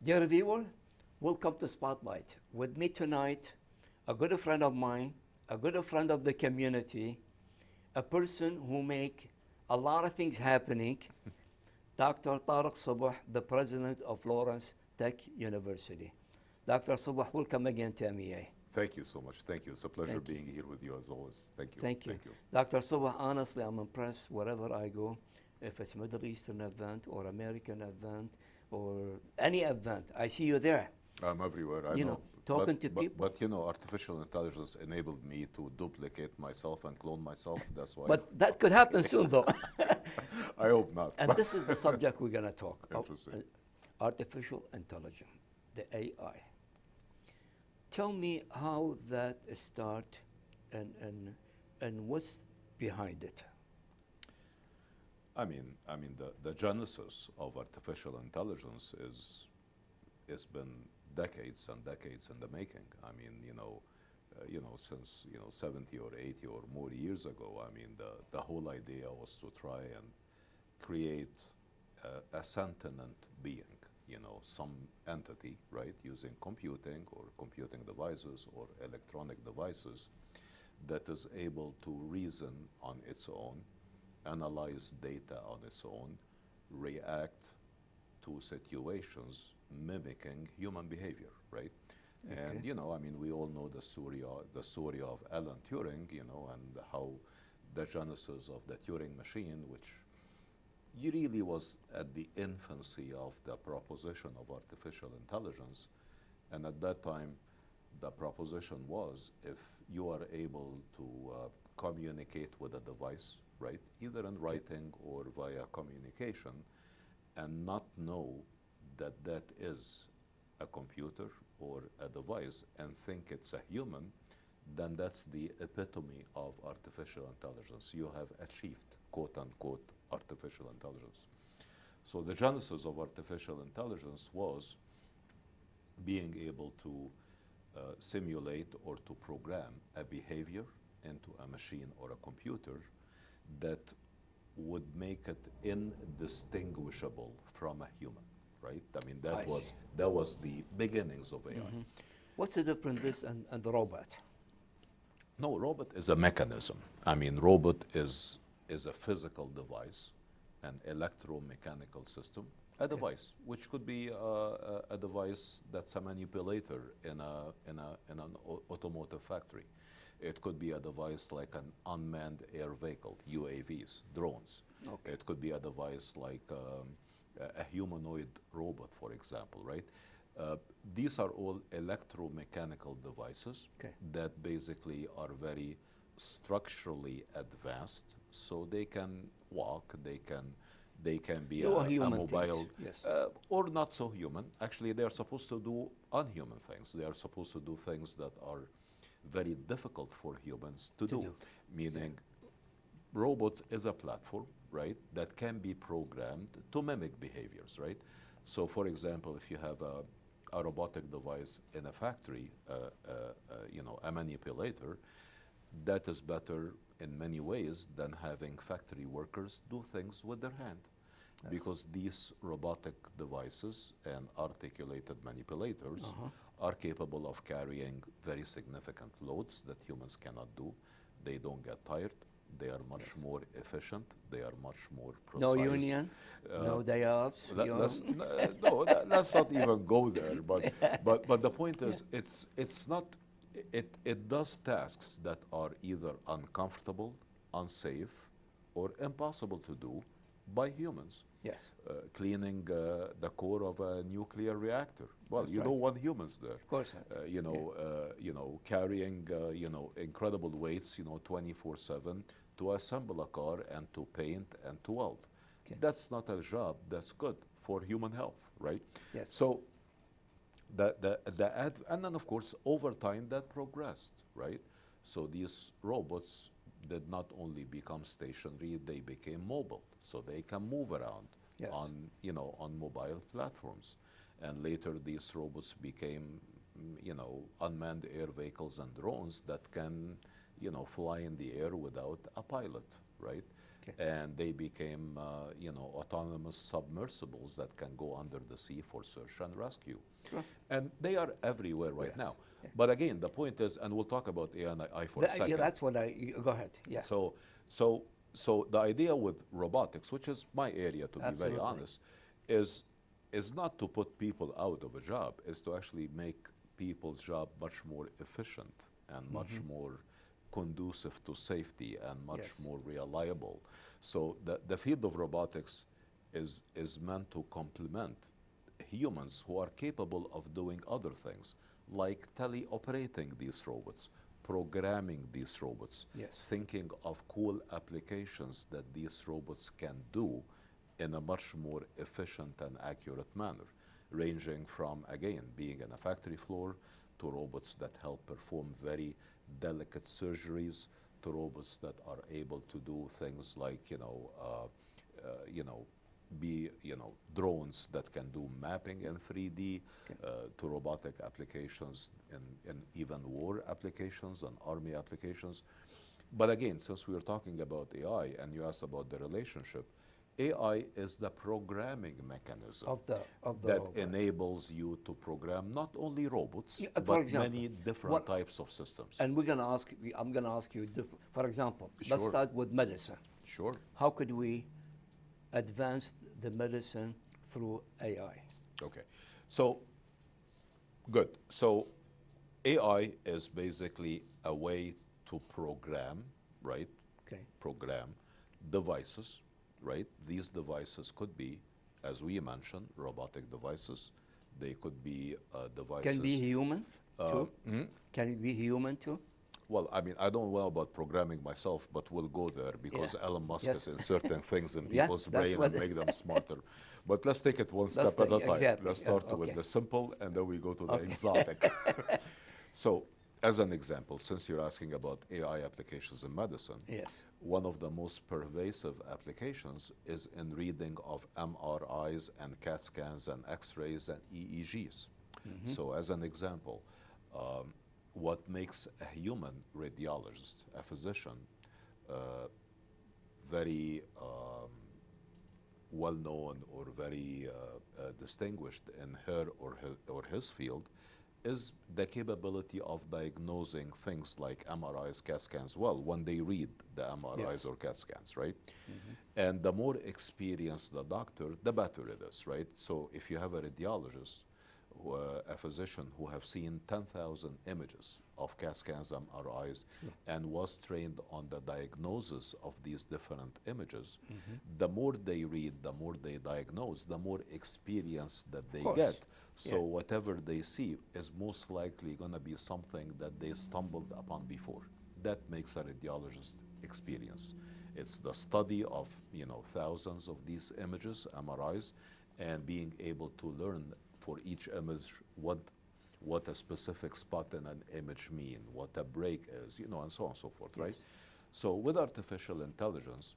Dear viewer, welcome to Spotlight. With me tonight, a good friend of mine, a good friend of the community, a person who make a lot of things happening, Dr. Tarek Sobh, the president of Lawrence Tech University. Dr. Sobh, welcome again to MEA. Thank you so much. Thank you. It's a pleasure Thank you. being here with you as always. Thank you. Thank you. Thank you. Dr. Sobh, honestly, I'm impressed wherever I go, if it's Middle Eastern event or American event or any event, I see you there. I'm everywhere. I You know, talking but, to but, people. But you know, artificial intelligence enabled me to duplicate myself and clone myself. That's why. But that could happen soon, though. I hope not. And this is the subject we're going to talk about. Interesting. Artificial intelligence, the AI. Tell me how that start and what's behind it. I mean, the genesis of artificial intelligence has been decades and decades in the making. I mean, since 70 or 80 or more years ago. I mean, the whole idea was to try and create a sentient being, some entity, right, using computing or computing devices or electronic devices that is able to reason on its own, analyze data on its own, react to situations mimicking human behavior, right? Okay. And I mean, we all know the story of Alan Turing, and how the genesis of the Turing machine, which really was at the infancy of the proposition of artificial intelligence, and at that time, the proposition was if you are able to communicate with a device, right, either in writing or via communication, and not know that that is a computer or a device and think it's a human, then that's the epitome of artificial intelligence. You have achieved, quote unquote, artificial intelligence. So the genesis of artificial intelligence was being able to simulate or to program a behavior into a machine or a computer that would make it indistinguishable from a human, right? I mean, that was the beginnings of AI. Mm-hmm. What's the difference this and the robot? No, robot is a mechanism. I mean, robot is a physical device, an electromechanical system, a device, which could be a device that's a manipulator in an automotive factory. It could be a device like an unmanned air vehicle, UAVs, drones. Okay. It could be a device like a humanoid robot, for example, right? These are all electromechanical devices that basically are very structurally advanced, so they can walk, they can be a mobile, yes. or not so human. Actually, they are supposed to do unhuman things. They are supposed to do things that are very difficult for humans to do. Meaning, robot is a platform, right, that can be programmed to mimic behaviors, right? So, for example, if you have a robotic device in a factory, a manipulator, that is better in many ways than having factory workers do things with their hand. Yes. Because these robotic devices and articulated manipulators are capable of carrying very significant loads that humans cannot do. They don't get tired. They are much more efficient. They are much more precise. No union, no day offs. Let's not even go there. But the point is, it's not. It does tasks that are either uncomfortable, unsafe, or impossible to do by humans. Yes. Cleaning the core of a nuclear reactor. Well, That's you right. don't want humans there. Of course. Carrying incredible weights 24/7 to assemble a car and to paint and to weld. Okay. That's not a job that's good for human health, right? Yes. So and then of course over time that progressed, right? So these robots did not only become stationary, they became mobile, so they can move around on mobile platforms. And later these robots became unmanned air vehicles and drones that can fly in the air without a pilot, right? Okay. And they became, autonomous submersibles that can go under the sea for search and rescue. Sure. And they are everywhere right Yes. now. Yeah. But again, the point is, and we'll talk about AI and I for a second. Yeah, that's what go ahead. Yeah. So the idea with robotics, which is my area to be very Absolutely. honest, is not to put people out of a job, is to actually make people's job much more efficient and much more conducive to safety and much Yes. more reliable. So the field of robotics is meant to complement humans who are capable of doing other things, like teleoperating these robots, programming these robots, Yes. thinking of cool applications that these robots can do in a much more efficient and accurate manner, ranging from, again, being in a factory floor to robots that help perform very delicate surgeries, to robots that are able to do things like, drones that can do mapping in 3D, to robotic applications in even war applications and army applications. But again, since we are talking about AI and you asked about the relationship, AI is the programming mechanism Of the that robot. enables you to program not only robots, Yeah, for but example, many different what- types of systems. And I'm going to ask you, for example, let's Sure. start with medicine. Sure. How could we advance the medicine through AI? Okay. So, good. So, AI is basically a way to program, right? Okay. Program devices, right? These devices could be, as we mentioned, robotic devices. They could be devices. Can be human too? Can it be human too? Well, I mean, I don't know about programming myself, but we'll go there because Yeah. Elon Musk Yes. is inserting things in Yeah, people's that's brain what- and make them smarter. But let's take it one Let's step at a take- time. exactly, Let's yeah, start with okay. the simple and then we go to the Okay. exotic. So, as an example, since you're asking about AI applications in medicine, Yes. one of the most pervasive applications is in reading of MRIs and CAT scans and X-rays and EEGs. So as an example, what makes a human radiologist, a physician, very well-known or very distinguished in her or his field is the capability of diagnosing things like MRIs, CAT scans, well, when they read the MRIs Yes. or CAT scans, right? And the more experienced the doctor, the better it is, right? So if you have a radiologist, a physician who have seen 10,000 images of CAT scans, MRIs, and was trained on the diagnosis of these different images, the more they read, the more they diagnose, the more experience that they course. get. So Yeah. whatever they see is most likely going to be something that they stumbled upon before. That makes a radiologist experience. It's the study of thousands of these images, MRIs, and being able to learn for each image what a specific spot in an image mean, what a break is, and so on and so forth, right? So with artificial intelligence,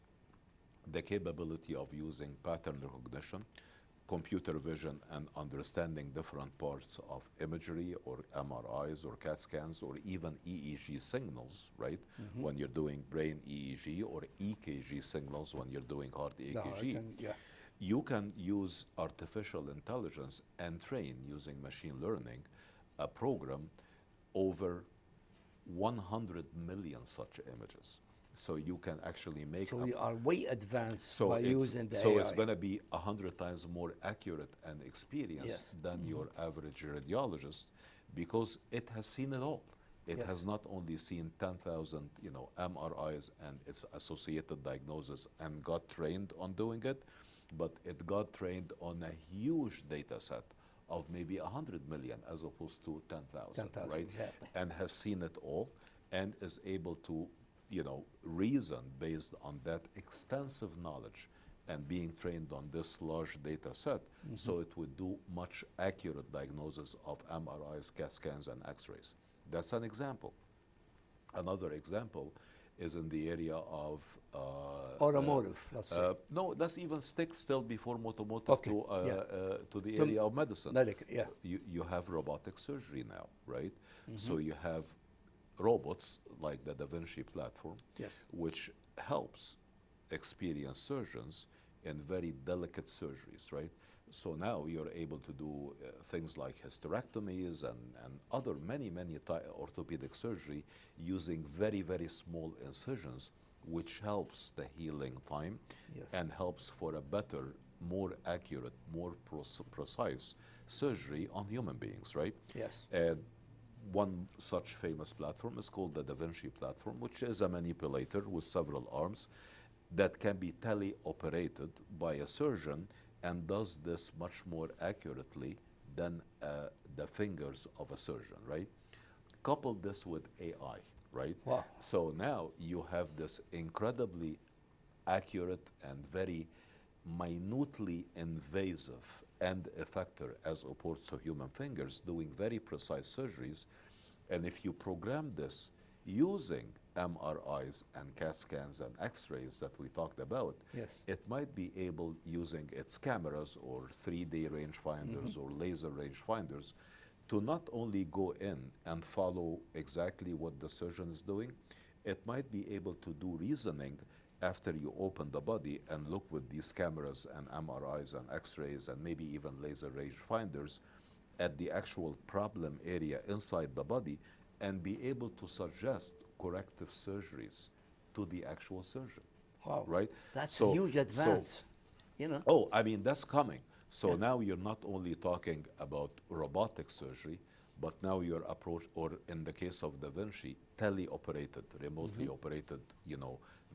the capability of using pattern recognition, computer vision, and understanding different parts of imagery or MRIs or CAT scans or even EEG signals, right? When you're doing brain EEG or EKG signals when you're doing heart EKG. You can use artificial intelligence and train using machine learning a program over 100 million such images. So you can actually make So we are way advanced by using the so AI. it's going to be 100 times more accurate and experienced than your average radiologist because it has seen it all. It has not only seen 10,000 MRIs and its associated diagnosis and got trained on doing it, but it got trained on a huge data set of maybe 100 million as opposed to 10,000, right? Exactly. And has seen it all and is able to reason based on that extensive knowledge and being trained on this large data set, so it would do much accurate diagnosis of MRIs, CAT scans, and X-rays. That's an example. Another example is in the area of automotive, let's say. no, let's even stick still before automotive to the area of medicine. Medical, You have robotic surgery now, right? So you have robots like the Da Vinci platform, Yes. which helps experienced surgeons in very delicate surgeries, right? So now you're able to do things like hysterectomies and other many orthopedic surgery using very, very small incisions, which helps the healing time Yes. and helps for a better, more accurate, more precise surgery on human beings, right? Yes. One such famous platform is called the Da Vinci platform, which is a manipulator with several arms that can be teleoperated by a surgeon and does this much more accurately than the fingers of a surgeon, right? Couple this with AI, right? Wow. So now you have this incredibly accurate and very minutely invasive end effector as opposed to human fingers doing very precise surgeries. And if you program this using MRIs and CAT scans and X-rays that we talked about, Yes. it might be able, using its cameras or 3D rangefinders or laser rangefinders, to not only go in and follow exactly what the surgeon is doing, it might be able to do reasoning after you open the body and look with these cameras and MRIs and X-rays and maybe even laser rangefinders at the actual problem area inside the body and be able to suggest corrective surgeries to the actual surgeon. Wow. Right? That's a huge advance. Oh, I mean, that's coming. So Yeah. now you're not only talking about robotic surgery, but now your approach, or in the case of Da Vinci, teleoperated, remotely operated,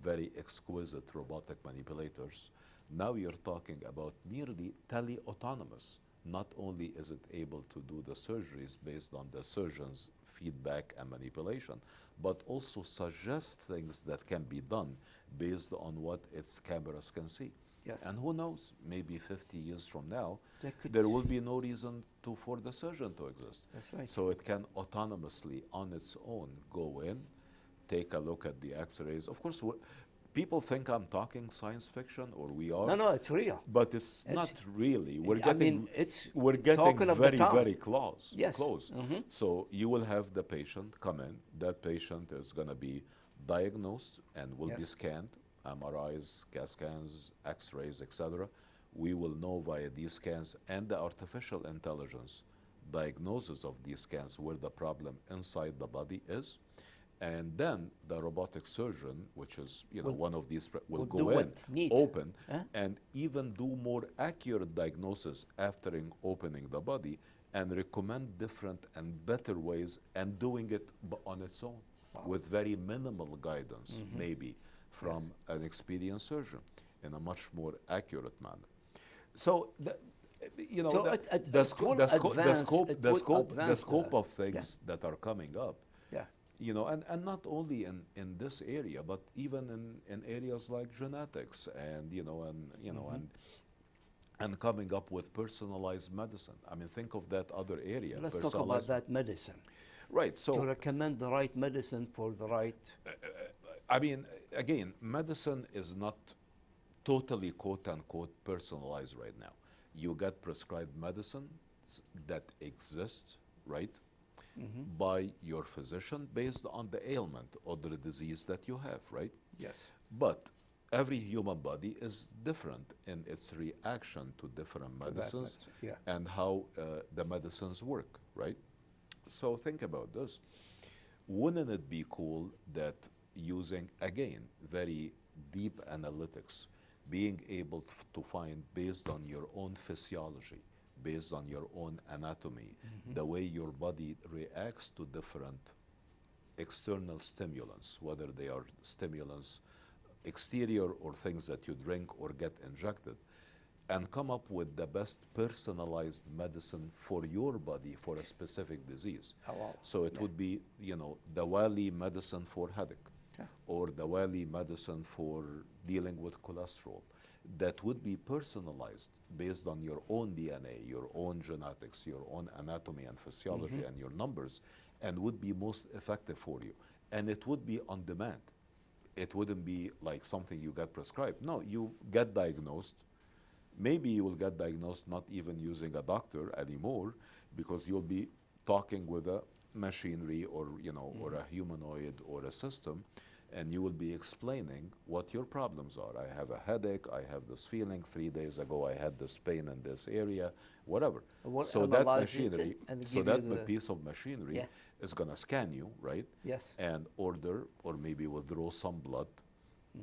very exquisite robotic manipulators. Now you're talking about nearly tele-autonomous. Not only is it able to do the surgeries based on the surgeon's feedback and manipulation, but also suggest things that can be done based on what its cameras can see. Yes. And who knows, maybe 50 years from now, They could- there will be no reason for the surgeon to exist. That's right. So it can autonomously, on its own, go in, take a look at the X-rays. Of course, people think I'm talking science fiction, or we are. No, it's real. But it's not really. It's We're getting talking of the very, town. very close. Yes. Close. So you will have the patient come in. That patient is going to be diagnosed and will be Yes. scanned, MRIs, CAT scans, X-rays, etc. We will know via these scans and the artificial intelligence diagnosis of these scans where the problem inside the body is. And then the robotic surgeon, which is one of these, will go do in, what need. open, Huh? and even do more accurate diagnosis after opening the body and recommend different and better ways and doing it on its own with very minimal guidance, maybe from an experienced surgeon in a much more accurate manner. So, the scope of things that are coming up, and not only in this area, but even in areas like genetics and and coming up with personalized medicine. I mean, think of that other area. Let's talk about that medicine. Right. So to recommend the right medicine for the right. I mean, again, medicine is not totally quote unquote personalized right now. You get prescribed medicines that exist, right, by your physician based on the ailment or the disease that you have, right? Yes. But every human body is different in its reaction to different medicines and how the medicines work, right? So think about this. Wouldn't it be cool that using, again, very deep analytics, being able to find based on your own physiology, based on your own anatomy, the way your body reacts to different external stimulants, whether they are stimulants exterior or things that you drink or get injected, and come up with the best personalized medicine for your body for a specific disease. Oh, wow. So it would be, the Wally medicine for headache, or the Wally medicine for dealing with cholesterol. That would be personalized based on your own DNA, your own genetics, your own anatomy and physiology and your numbers, and would be most effective for you. And it would be on demand. It wouldn't be like something you get prescribed. No, you get diagnosed. Maybe you will get diagnosed not even using a doctor anymore, because you'll be talking with a machinery or, or a humanoid or a system, and you will be explaining what your problems are. I have a headache, I have this feeling, 3 days ago I had this pain in this area, whatever. We'll So that analyze it machinery, and so give you that the piece of machinery yeah. is gonna scan you, right? Yes. And order or maybe withdraw some blood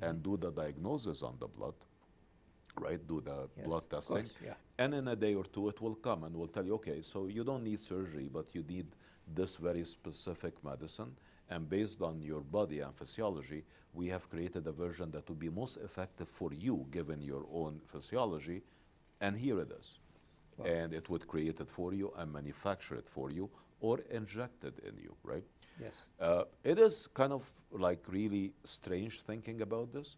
and do the diagnosis on the blood, right? Do the Yes, blood of testing. course, yeah. And in a day or two, it will come and will tell you, okay, so you don't need surgery, but you need this very specific medicine. And based on your body and physiology, we have created a version that will be most effective for you, given your own physiology. And here it is. Wow. And it would create it for you and manufacture it for you or inject it in you, right? Yes. It is kind of like really strange thinking about this,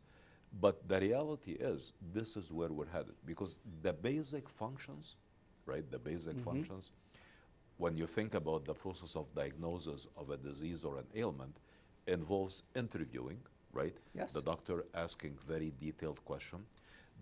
but the reality is this is where we're headed, because the basic functions, right, the basic functions, when you think about the process of diagnosis of a disease or an ailment, involves interviewing, right? Yes. The doctor asking very detailed question,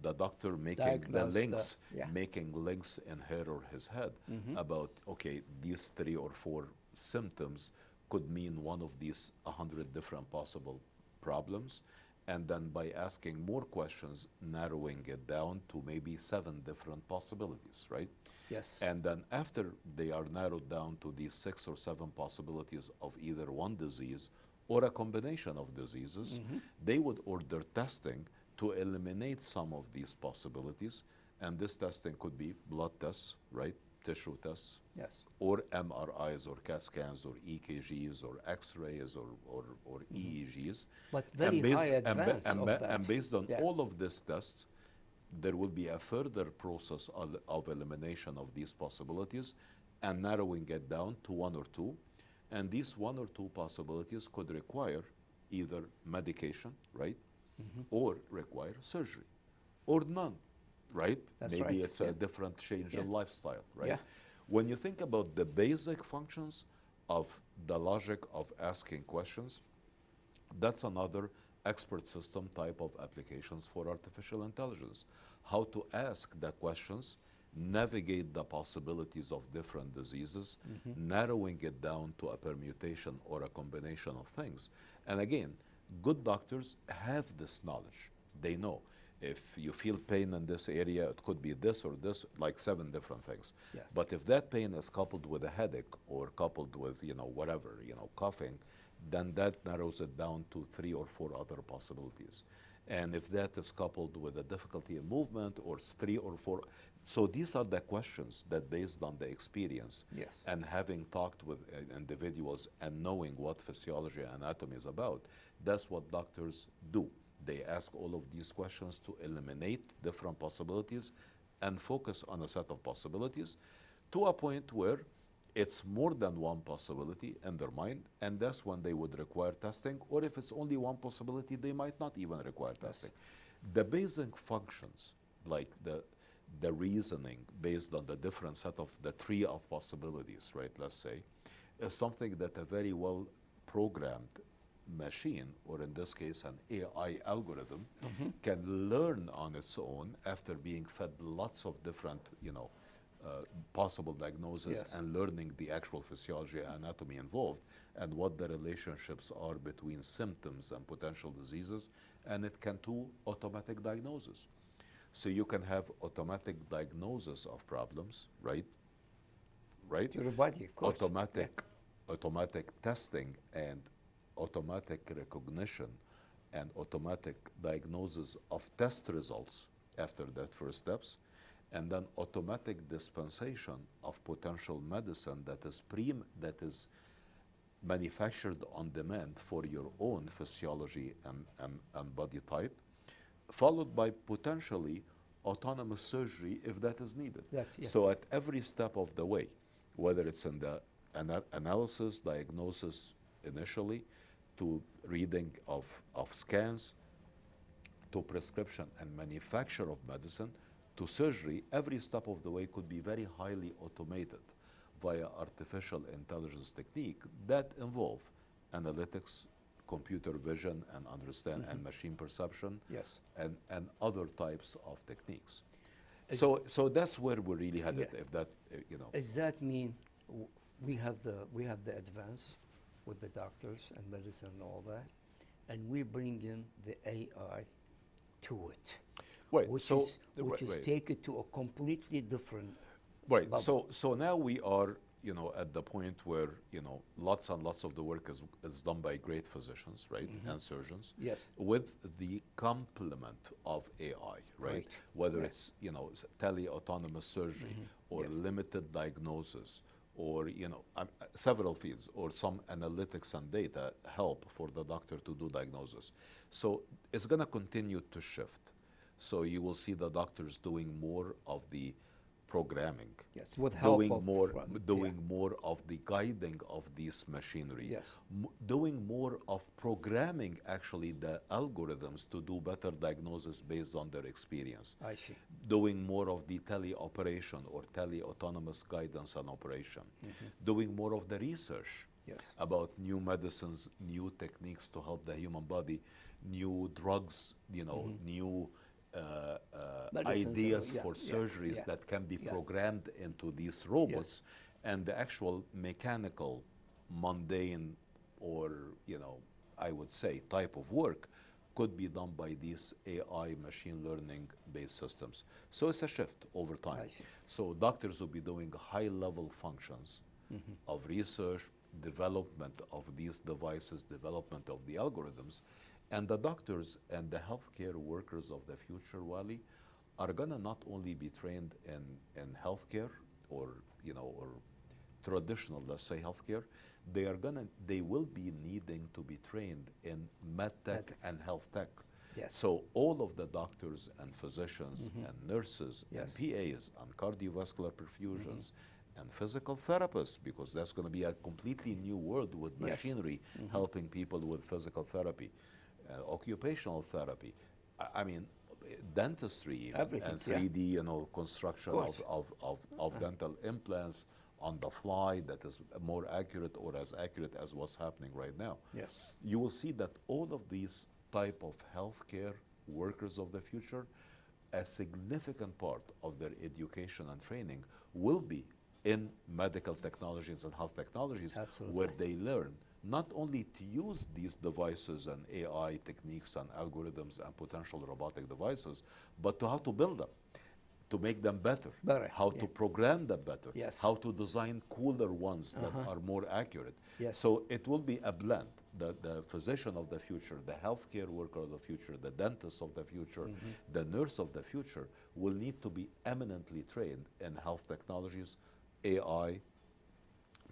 the doctor making Diagnose the links, yeah. making links in her or his head about, okay, these 3 or 4 symptoms could mean one of these 100 different possible problems. And then by asking more questions, narrowing it down to maybe 7 different possibilities, right? Yes. And then after they are narrowed down to these 6 or 7 possibilities of either one disease or a combination of diseases, they would order testing to eliminate some of these possibilities. And this testing could be blood tests, right? Tissue tests, Yes. or MRIs or CAT scans or EKGs or X-rays or EEGs. But very high advance of that. And based on Yeah. all of this tests, there will be a further process of elimination of these possibilities and narrowing it down to 1 or 2. And these 1 or 2 possibilities could require either medication, right? Or require surgery, or none, right? That's Maybe right, it's yeah. a different change in Yeah. lifestyle, right? Yeah. When you think about the basic functions of the logic of asking questions, that's another expert system type of applications for artificial intelligence. How to ask the questions, navigate the possibilities of different diseases, narrowing it down to a permutation or a combination of things. And again, good doctors have this knowledge. They know if you feel pain in this area, it could be this or this, like 7 different things. Yes. But if that pain is coupled with a headache or coupled with, whatever, coughing, then that narrows it down to 3 or 4 other possibilities. And if that is coupled with a difficulty in movement or 3 or 4, so these are the questions that, based on the experience Yes. and having talked with individuals and knowing what physiology and anatomy is about, that's what doctors do. They ask all of these questions to eliminate different possibilities and focus on a set of possibilities to a point where it's more than one possibility in their mind, and that's when they would require testing, or if it's only one possibility, they might not even require testing. The basic functions, like the reasoning based on the different set of the tree of possibilities, right, let's say, is something that a very well programmed machine, or in this case an AI algorithm, can learn on its own after being fed lots of different, possible diagnoses Yes. and learning the actual physiology and anatomy involved and what the relationships are between symptoms and potential diseases, and it can do automatic diagnosis. So you can have automatic diagnosis of problems, right? Right? To your body, of course. Automatic testing and automatic recognition and automatic diagnosis of test results after that first steps, and then automatic dispensation of potential medicine that is manufactured on demand for your own physiology and body type, followed by potentially autonomous surgery if that is needed. So at every step of the way, whether it's in the analysis, diagnosis initially, to reading of scans, to prescription and manufacture of medicine, to surgery, every step of the way could be very highly automated via artificial intelligence technique that involve analytics, computer vision and understand and machine perception, Yes. and other types of techniques. So that's where we're really headed. If that Does that mean we have the advance with the doctors and medicine and all that, and we bring in the AI to it, Wait, which so is which is wait. take it to a completely different Right. level. So now we are, at the point where, lots and lots of the work is done by great physicians, right, and surgeons, Yes. with the complement of AI, right? Right. Whether Yeah. it's, tele-autonomous surgery or Yes. limited diagnosis or, several fields or some analytics and data help for the doctor to do diagnosis. So it's going to continue to shift. So you will see the doctors doing more of the programming, Yes, with help doing of more, from- doing yeah. more of the guiding of this machinery, Yes. doing more of programming actually the algorithms to do better diagnosis based on their experience, I see. doing more of the teleoperation or tele-autonomous guidance and operation, doing more of the research Yes. about new medicines, new techniques to help the human body, new drugs, new Medicines, ideas yeah, for yeah, surgeries yeah, that can be yeah. programmed into these robots, and the actual mechanical, mundane, or I would say type of work could be done by these AI machine learning based systems. So it's a shift over time. I see. So doctors will be doing high level functions of research, development of these devices, development of the algorithms, and the doctors and the healthcare workers of the future, Wally, are gonna not only be trained in healthcare or or traditional, let's say, healthcare, they will be needing to be trained in medtech Medtech. and health tech. Yes. So all of the doctors and physicians and nurses and Yes. PAs and cardiovascular perfusions and physical therapists, because that's going to be a completely new world with Yes. machinery helping people with physical therapy, occupational therapy. I mean, dentistry even, Everything, and yeah. 3D, construction course. of dental implants on the fly that is more accurate or as accurate as what's happening right now. Yes. You will see that all of these type of healthcare workers of the future, a significant part of their education and training will be in medical technologies and health technologies, Absolutely. where they learn not only to use these devices and AI techniques and algorithms and potential robotic devices, but to how to build them, to make them better, Better, how yeah. to program them better, Yes. how to design cooler ones that are more accurate. Yes. So it will be a blend. The physician of the future, the healthcare worker of the future, the dentist of the future, the nurse of the future will need to be eminently trained in health technologies, AI,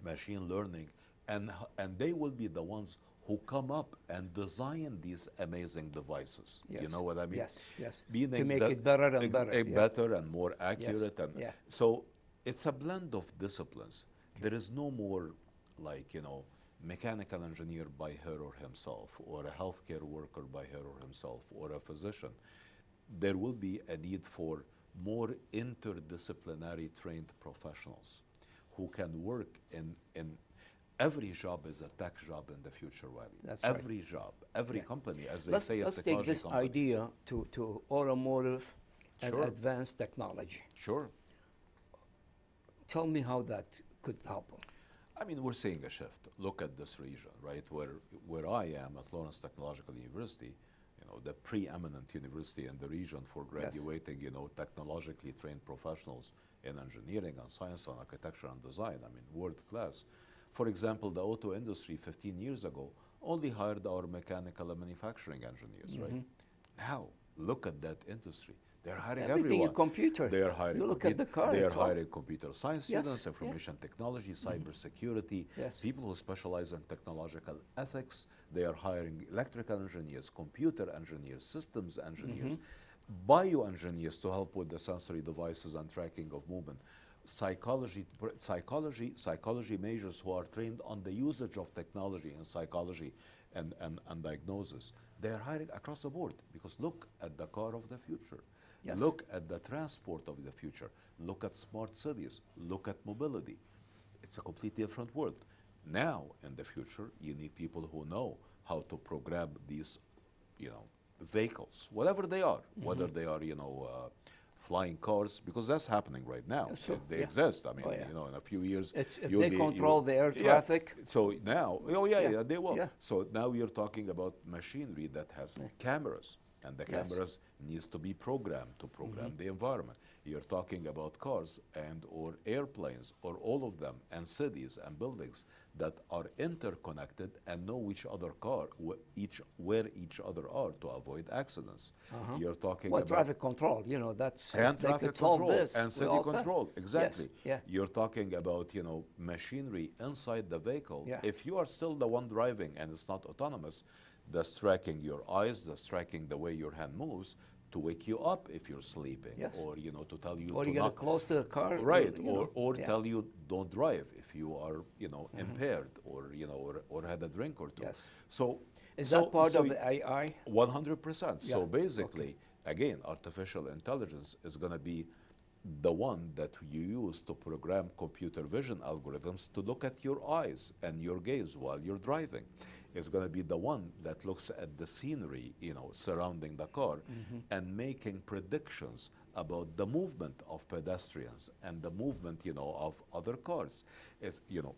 machine learning, and they will be the ones who come up and design these amazing devices. You Yes. know what I mean? Yes, yes. Meaning To make that it better and better, yeah. better and more accurate. And yeah. so it's a blend of disciplines. There is no more like, mechanical engineer by her or himself, or a healthcare worker by her or himself, or a physician. There will be a need for more interdisciplinary trained professionals who can work in every job is a tech job in the future, Wally. That's right. Every job, every Yeah. company, as they Let's, say, let's is take technology this company. idea to automotive and Sure. advanced technology. Sure. Tell me how that could help them. I mean, we're seeing a shift. Look at this region, right? Where I am at Lawrence Technological University, the preeminent university in the region for graduating, technologically trained professionals in engineering and science and architecture and design. I mean, world class. For example, the auto industry 15 years ago only hired our mechanical and manufacturing engineers, right? Now, look at that industry. They're hiring Everything everyone. in computer. They are hiring. You look at the car, They are it's all- hiring computer science Yes, students, yeah. information technology, cybersecurity, Yes. people who specialize in technological ethics. They are hiring electrical engineers, computer engineers, systems engineers, bioengineers to help with the sensory devices and tracking of movement, psychology majors who are trained on the usage of technology in psychology and diagnosis. They are hiring across the board because look at the car of the future. Yes. Look at the transport of the future. Look at smart cities. Look at mobility. It's a completely different world. Now, in the future, you need people who know how to program these, vehicles, whatever they are, whether they are, flying cars, because that's happening right now. Yeah, sure, They yeah. exist. I mean, Oh, yeah. you know, in a few years, If you'll they be, control the air yeah. traffic. So now, oh yeah, Yeah, yeah, they will. yeah. So now you're talking about machinery that has cameras, and the Yes. cameras needs to be programmed to program the environment. You're talking about cars and or airplanes or all of them, and cities and buildings that are interconnected and know which other car, where each other are to avoid accidents. You're talking Well, about traffic control, you know, that's and they traffic could solve control this. and we city all said. control, exactly. Yes, yeah. You're talking about, you know, machinery inside the vehicle. Yeah. If you are still the one driving and it's not autonomous, that's tracking your eyes, that's tracking the way your hand moves to wake you up if you're sleeping, Yes. or you know, to tell you Or to you get not close to the car. right, you know, or yeah. tell you don't drive if you are, you know, impaired, or you know, or had a drink or two. Yes. So Is so, that part so of the AI? 100%. So Yeah, basically, again, artificial intelligence is going to be the one that you use to program computer vision algorithms to look at your eyes and your gaze while you're driving. It's going to be the one that looks at the scenery, you know, surrounding the car and making predictions about the movement of pedestrians and the movement, you know, of other cars. It's, you know,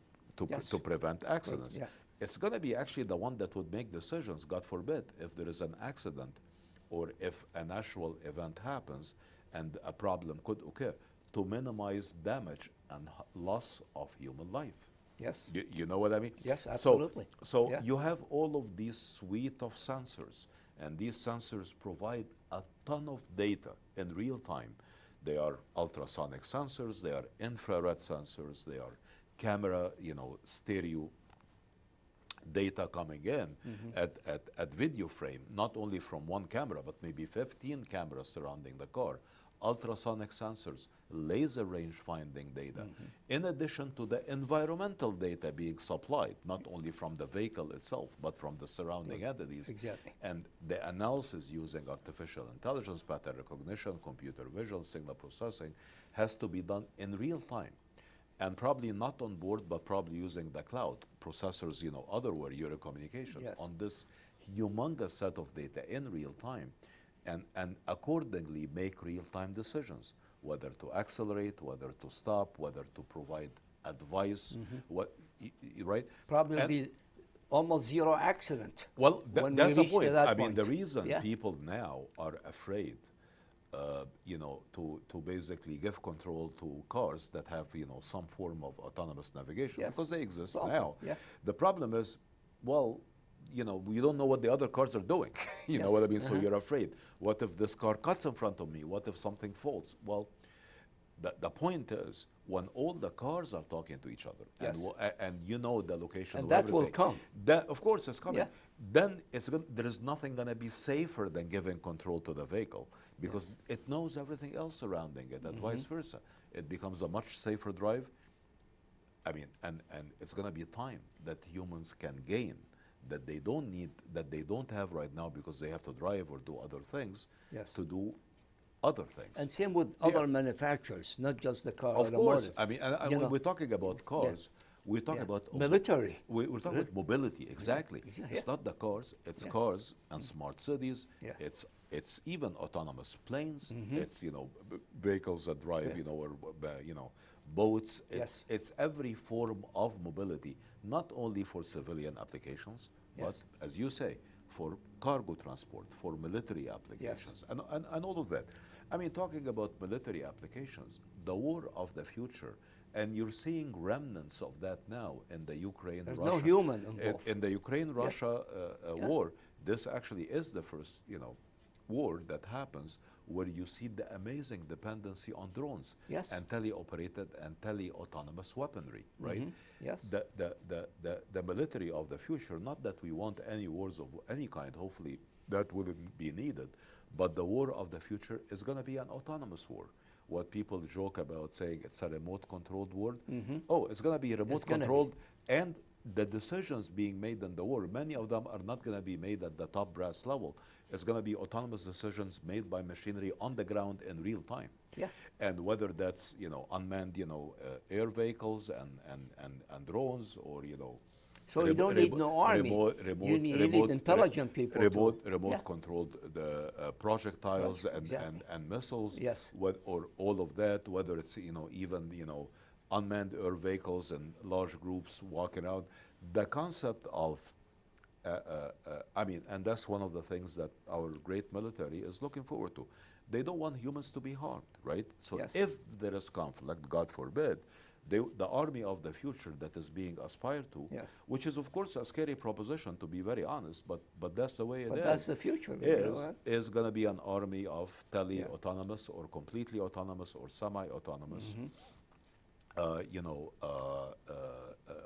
Yes. to prevent accidents. yeah. It's going to be actually the one that would make decisions, God forbid, if there is an accident or if a natural event happens and a problem could occur, to minimize damage and loss of human life. Yes. You know what I mean? Yes, So- absolutely. So, Yeah. you have all of these suite of sensors, and these sensors provide a ton of data in real time. They are ultrasonic sensors, they are infrared sensors, they are camera, you know, stereo data coming in at video frame, not only from one camera, but maybe 15 cameras surrounding the car, ultrasonic sensors, laser range finding data, in addition to the environmental data being supplied, not only from the vehicle itself, but from the surrounding entities. Exactly. And the analysis using artificial intelligence, pattern recognition, computer vision, signal processing has to be done in real time. And probably not on board, but probably using the cloud processors, you know, otherwhere, your communication Yes. on this humongous set of data in real time, and accordingly make real-time decisions, whether to accelerate, whether to stop, whether to provide advice, right? Probably And- be almost zero accident. Well, when we that's the reach to point. that I mean, the point. reason Yeah. people now are afraid, you know, to basically give control to cars that have, you know, some form of autonomous navigation, Yes. because they exist Also, now. yeah. The problem is, well, you know, we don't know what the other cars are doing. You know Yes. what I mean? So you're afraid. What if this car cuts in front of me? What if something falls? Well, the point is, when all the cars are talking to each other, Yes. and you know the location And of that will everything, come. that, of course, it's coming. Yeah. Then there is nothing going to be safer than giving control to the vehicle, because it knows everything else surrounding it, and vice versa. It becomes a much safer drive. I mean, and it's going to be time that humans can gain that they don't need, that they don't have right now, because they have to drive or do other things Yes. to do other things. And same with other manufacturers, not just the car. Of course, automotive. I mean, and You when know. we're talking about cars, we're talking Yeah. about Military. We're talking about mobility, exactly. exactly, It's yeah. not the cars; it's Yeah. cars and smart cities. Yeah. It's even autonomous planes. It's, you know, vehicles that drive, you know, or you know, boats. Yes. It's every form of mobility, not only for civilian applications, Yes. but as you say, for cargo transport, for military applications, and all of that. I mean, talking about military applications, the war of the future, and you're seeing remnants of that now in the Ukraine. There's Russia. no human involved. In the Ukraine-Russia war, this actually is the first, you know, war that happens where you see the amazing dependency on drones Yes. and teleoperated and tele-autonomous weaponry, right? Yes. The military of the future, not that we want any wars of any kind, hopefully that wouldn't be needed, but the war of the future is going to be an autonomous war. What people joke about saying it's a remote-controlled war. Oh, it's going to be gonna remote-controlled, and the decisions being made in the war, many of them are not going to be made at the top brass level. It's going to be autonomous decisions made by machinery on the ground in real time. Yeah. And whether that's, you know, unmanned, you know, air vehicles and drones, or, you know, So you don't need no army. You need intelligent people. Remote controlled the projectiles and missiles. Yes. Or all of that. Whether it's even unmanned air vehicles and large groups walking around. The concept of and that's one of the things that our great military is looking forward to. They don't want humans to be harmed, right? So Yes. if there is conflict, God forbid, the army of the future that is being aspired to, Yeah. which is of course a scary proposition to be very honest, but that's the way it is. But that's the future. Is going to be an army of autonomous or completely autonomous or semi-autonomous,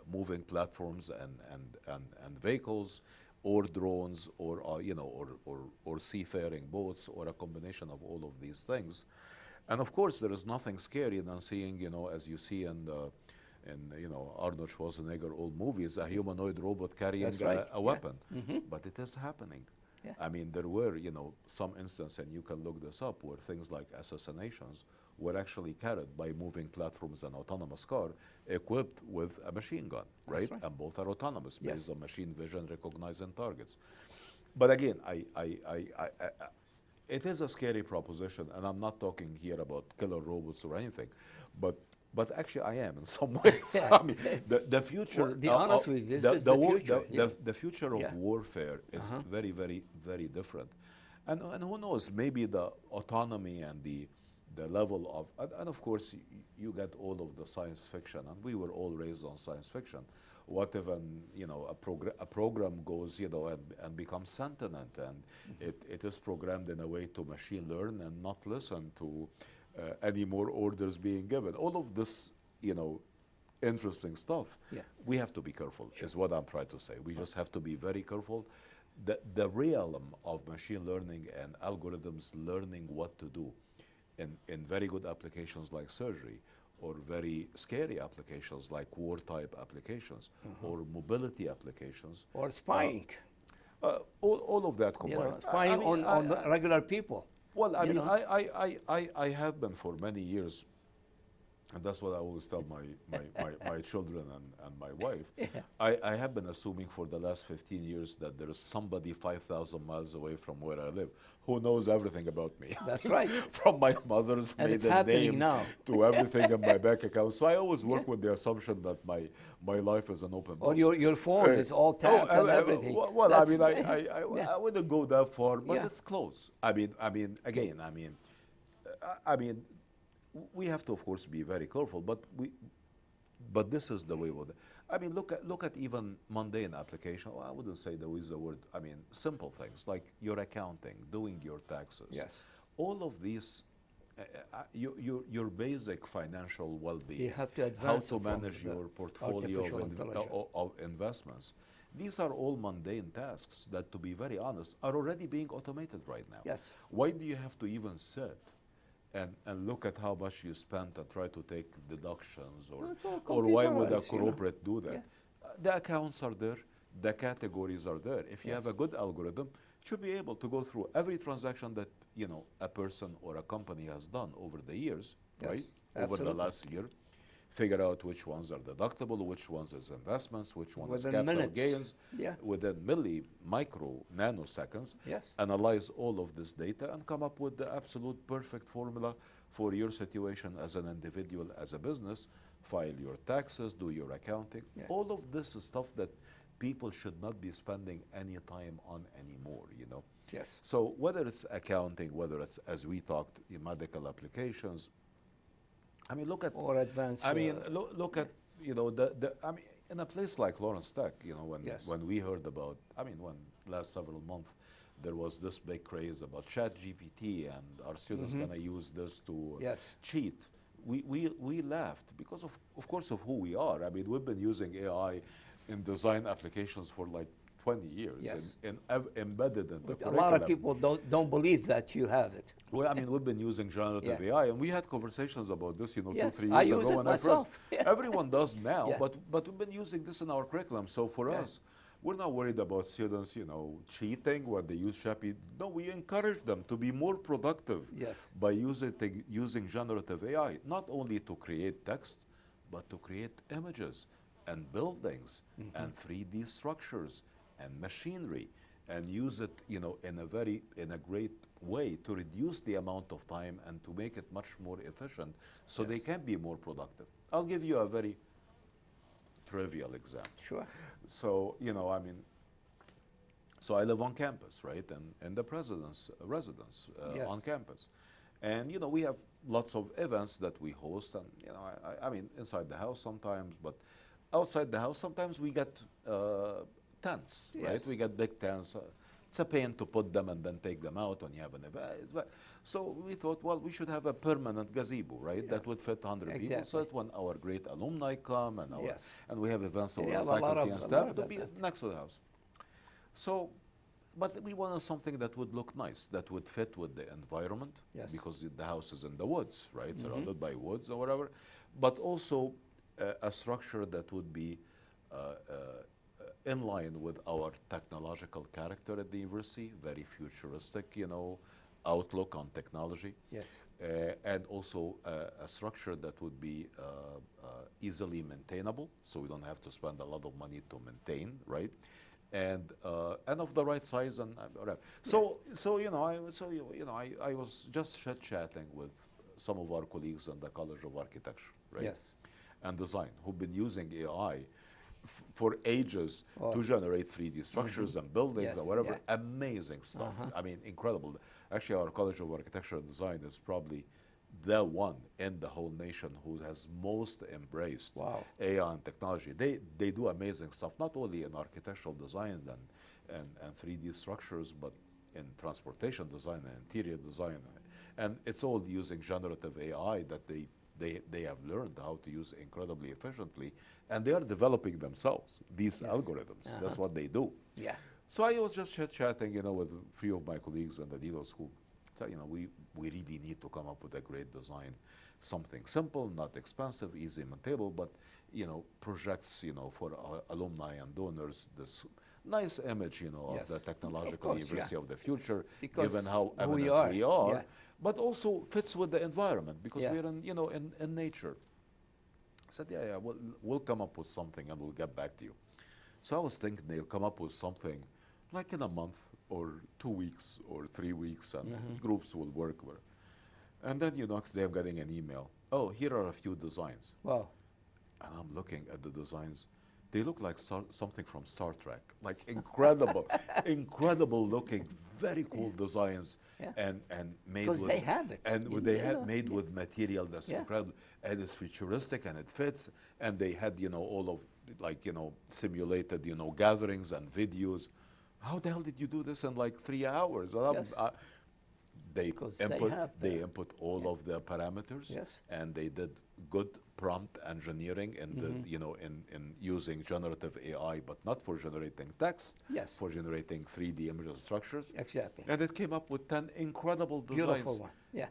moving platforms and vehicles, or drones, or seafaring boats, or a combination of all of these things. And of course, there is nothing scary than seeing, as you see in Arnold Schwarzenegger old movies, a humanoid robot carrying a weapon. But it is happening. Yeah. I mean, there were, some instances, and you can look this up, where things like assassinations were actually carried by moving platforms and autonomous car equipped with a machine gun, right? And both are autonomous, based on machine vision recognizing targets. But again, it is a scary proposition, and I'm not talking here about killer robots or anything, but actually I am in some ways. I mean, the future. Well, be honest with you, this is the future. The future of warfare is very, very, very different, and who knows? Maybe the autonomy and the level of, and of course you get all of the science fiction, and we were all raised on science fiction. What if a program goes and becomes sentient, and it is programmed in a way to machine learn and not listen to any more orders being given. All of this interesting stuff. We have to be careful. Is what I'm trying to say. We just have to be very careful. The realm of machine learning and algorithms learning what to do in very good applications like surgery, or very scary applications like war-type applications, or mobility applications. Or spying. All of that combined. Spying on the regular people. Well, I have been for many years, and that's what I always tell my children and my wife. I have been assuming for the last 15 years that there is somebody 5,000 miles away from where I live who knows everything about me. That's right. From my mother's maiden name to everything in my bank account. So I always work with the assumption that my life is an open book. Or your phone is all tapped and everything. Well, I wouldn't go that far, but it's close. I mean, again, we have to, of course, be very careful, but this is the way with it. I mean, look at even mundane application. Well, I wouldn't say there is a word. I mean, simple things like your accounting, doing your taxes. Yes. All of these, your basic financial well-being. You have to advance. How to manage your portfolio of investments. These are all mundane tasks that, to be very honest, are already being automated right now. Yes. Why do you have to even sit and look at how much you spent and try to take deductions, or why would a corporate do that? The accounts are there, the categories are there. If you have a good algorithm, it should be able to go through every transaction that a person or a company has done over the years, right? Over the last year, figure out which ones are deductible, which ones is investments, which one is capital gains, within micro nanoseconds, analyze all of this data and come up with the absolute perfect formula for your situation as an individual, as a business, file your taxes, do your accounting. All of this is stuff that people should not be spending any time on anymore, Yes. So whether it's accounting, whether it's, as we talked, medical applications, I mean, look at or advanced. I mean, look at I mean, in a place like Lawrence Tech, when we heard about, when last several months there was this big craze about ChatGPT and our students gonna use this to cheat. We laughed because of course of who we are. I mean, we've been using AI in design applications for like 20 years, embedded in the curriculum. A lot of people don't believe that you have it. Well, I mean, we've been using generative AI, and we had conversations about this, 2-3 years ago. I use it myself. Everyone does now, but we've been using this in our curriculum. So for us, we're not worried about students, cheating when they use ChatGPT. No, we encourage them to be more productive by using generative AI, not only to create text, but to create images, and buildings and 3D structures and machinery, and use it, in a great way to reduce the amount of time and to make it much more efficient so they can be more productive. I'll give you a very trivial example. Sure. So, so I live on campus, right? And in the president's residence Yes. on campus. And, we have lots of events that we host. And, I mean, inside the house sometimes, but outside the house, sometimes we get tents, right? Yes. We get big tents. It's a pain to put them and then take them out when you have an event. So we thought, well, we should have a permanent gazebo, right? That would fit 100 people. So Exactly. that when our great alumni come and Yes. and we have events And for you our have a lot faculty of- and a staff lot to of be that. next to the house. So, but we wanted something that would look nice, that would fit with the environment, Yes. because the house is in the woods, right, surrounded by woods or whatever, but also a structure that would be in line with our technological character at the university, very futuristic, outlook on technology. Yes. And also a structure that would be easily maintainable, so we don't have to spend a lot of money to maintain, right? And of the right size and whatever. So I was just chit-chatting with some of our colleagues in the College of Architecture, right? Yes. And Design, who've been using AI for ages to generate 3D structures and buildings Yes, and whatever. yeah. Amazing stuff. I mean, incredible. Actually, our College of Architecture and Design is probably the one in the whole nation who has most embraced Wow. AI and technology. They do amazing stuff, not only in architectural design and 3D structures, but in transportation design and interior design. And it's all using generative AI that they have learned how to use incredibly efficiently, and they are developing themselves, these algorithms. That's what they do. Yeah. So I was just chatting, with a few of my colleagues in the Dilo school. So, we really need to come up with a great design, something simple, not expensive, easy maintainable, but, projects, for our alumni and donors this nice image, of Yes. the Of technological course, university yeah. of the future, Because given how who we eminent we are, yeah. but also fits with the environment because Yeah. we're in nature. I said, yeah, we'll come up with something and we'll get back to you. So I was thinking they'll come up with something like in a month or 2 weeks or 3 weeks, and groups will work with. And then, next day I'm getting an email. Oh, here are a few designs. Wow. And I'm looking at the designs. They look like something from Star Trek, like incredible, incredible looking, very cool designs, Yeah. and made Because with they have it. and You- they you had know, made yeah. with material that's Yeah. incredible, and it's futuristic and it fits, and they had all of simulated gatherings and videos. How the hell did you do this in like 3 hours? Well, Yes. They Because they input have they the- input all of the parameters, Yes. and they did good prompt engineering in the in using generative AI, but not for generating text, Yes. for generating 3D images structures. Exactly. And it came up with 10 incredible Beautiful designs one. Yeah.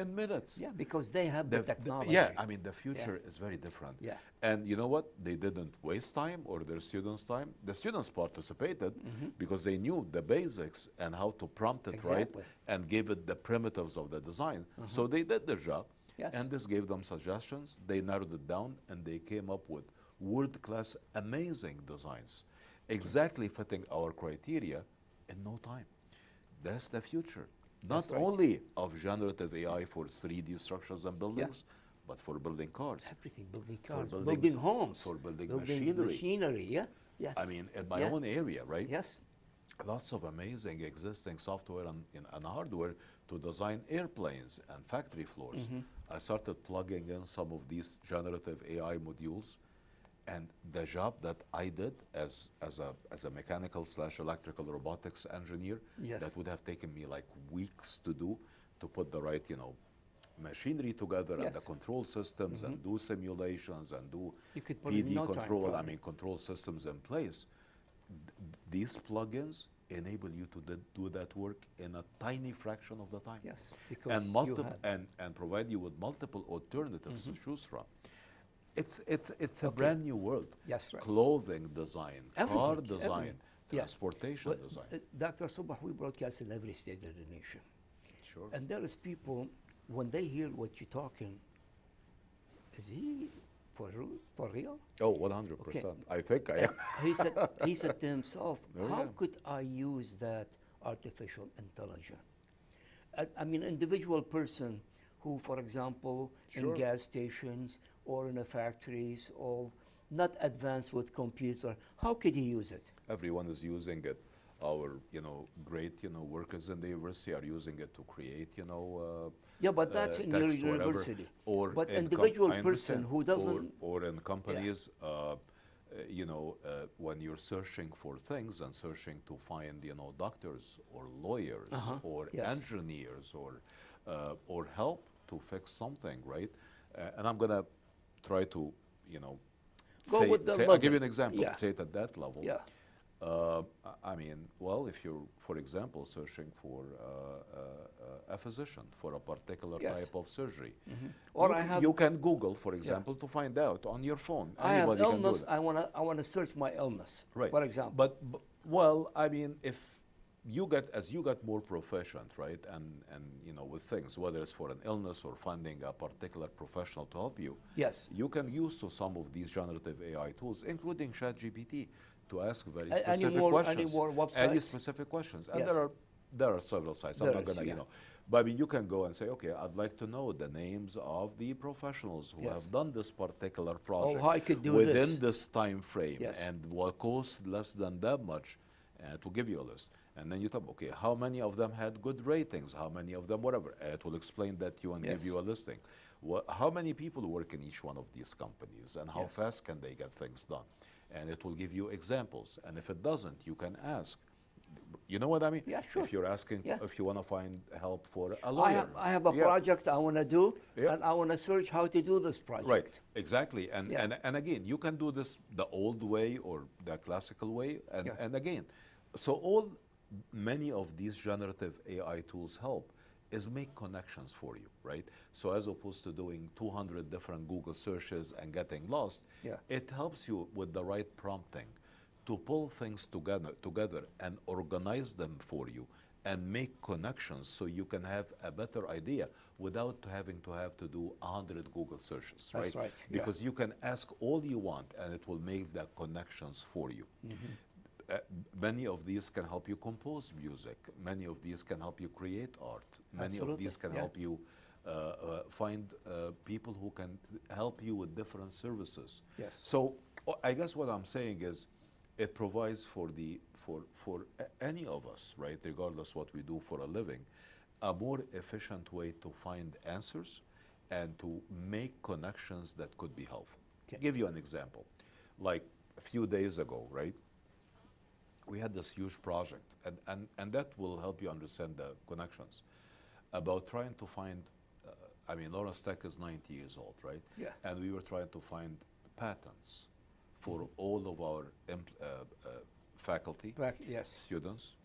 in minutes. Yeah, because they have the technology. Yeah, I mean, the future is very different. Yeah. And you know what? They didn't waste time or their students' time. The students participated because they knew the basics and how to prompt it right Exactly. and gave it the primitives of the design. So they did their job. Yes. And this gave them suggestions. They narrowed it down and they came up with world-class, amazing designs, exactly fitting our criteria in no time. That's the future. Not That's right. only of generative AI for 3D structures and buildings, but for building cars. Everything, building cars, building- building homes, for building machinery. Yeah, yeah. I mean, in my Yeah. own area, right? Yes. Lots of amazing existing software and hardware to design airplanes and factory floors. I started plugging in some of these generative AI modules, and the job that I did as a mechanical / electrical robotics engineer, Yes. that would have taken me like weeks to do, to put the right machinery together and the Yes. control systems and do simulations and do You could put it in PD no time, control, probably. control systems in place. These plugins enable you to do that work in a tiny fraction of the time. Yes, because And you multiple had- and provide you with multiple alternatives to choose from. It's a brand new world. Yes, right. Clothing design, car Everything, design, everything. Yeah. transportation But, design. Dr. Sobh, we broadcast in every state of the nation. Sure. And there is people, when they hear what you're talking, is he For real? Oh, 100%. Okay. I think I And am. he said to himself, Oh, how yeah. could I use that artificial intelligence? I mean, individual person who, for example, in Sure. gas stations or in the factories, or not advanced with computer, how could he use it? Everyone is using it. Our, great, workers in the university are using it to create, Yeah, but that's in your text, whatever. university. Or But in individual I person understand. who doesn't, Or in companies, when you're searching for things and searching to find, doctors or lawyers or yes. engineers or help to fix something, right? And I'm gonna try to, Go with the I'll give you an level. example. Yeah. Say it at that level. Yeah. I mean, well, if you're, for example, searching for a physician for a particular Yes. type of surgery, Or you, I have- you can Google, for example, to find out on your phone. I have Anybody can do illness. that. I want to search my illness. Right. For example. But well, I mean, if you get as you get more proficient, right, and with things, whether it's for an illness or finding a particular professional to help you, Yes. you can use to some of these generative AI tools, including ChatGPT, to ask very Any specific more questions. websites? Any specific questions, and Yes. there are several sites. I'm There not is, gonna, yeah. but I mean, you can go and say, okay, I'd like to know the names of the professionals who Yes. have done this particular project how I could do within this. this time frame, Yes. and what costs less than that much, to give you a list. And then you tell them, okay, how many of them had good ratings? How many of them, whatever. It will explain that to you and give Yes. you a listing. How many people work in each one of these companies, and how Yes. fast can they get things done? And it will give you examples. And if it doesn't, you can ask. You know what I mean? Yeah, sure. If you're asking, Yeah. if you want to find help for a lawyer. I have a Yeah. project I want to do, Yeah. and I want to search how to do this project. Right, exactly. And, Yeah. and again, you can do this the old way or the classical way. And, Yeah. and again, many of these generative AI tools help is make connections for you, right? So as opposed to doing 200 different Google searches and getting lost, Yeah. it helps you with the right prompting to pull things together and organize them for you and make connections so you can have a better idea without having to do 100 Google searches, That's right, yeah. Because you can ask all you want and it will make the connections for you. Many of these can help you compose music. Many of these can help you create art. Many of Absolutely, these can yeah. help you find people who can help you with different services. Yes. So I guess what I'm saying is, it provides for any of us, right, regardless what we do for a living, a more efficient way to find answers and to make connections that could be helpful. Okay. Give you an example. Like a few days ago, right, we had this huge project, and that will help you understand the connections, about trying to find, Lawrence Tech is 90 years old, right? Yeah. And we were trying to find patents for all of our faculty, Yes. students,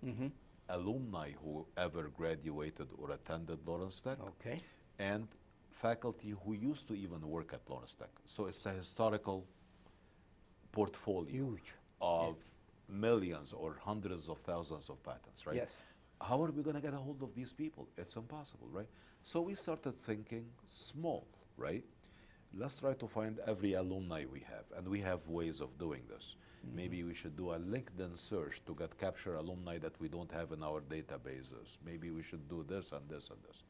alumni who ever graduated or attended Lawrence Tech, Okay. and faculty who used to even work at Lawrence Tech. So it's a historical portfolio Huge. of millions or hundreds of thousands of patents, right? Yes. How are we going to get a hold of these people? It's impossible, right? So we started thinking small, right? Let's try to find every alumni we have, and we have ways of doing this. Maybe we should do a LinkedIn search to capture alumni that we don't have in our databases. Maybe we should do this and this and this.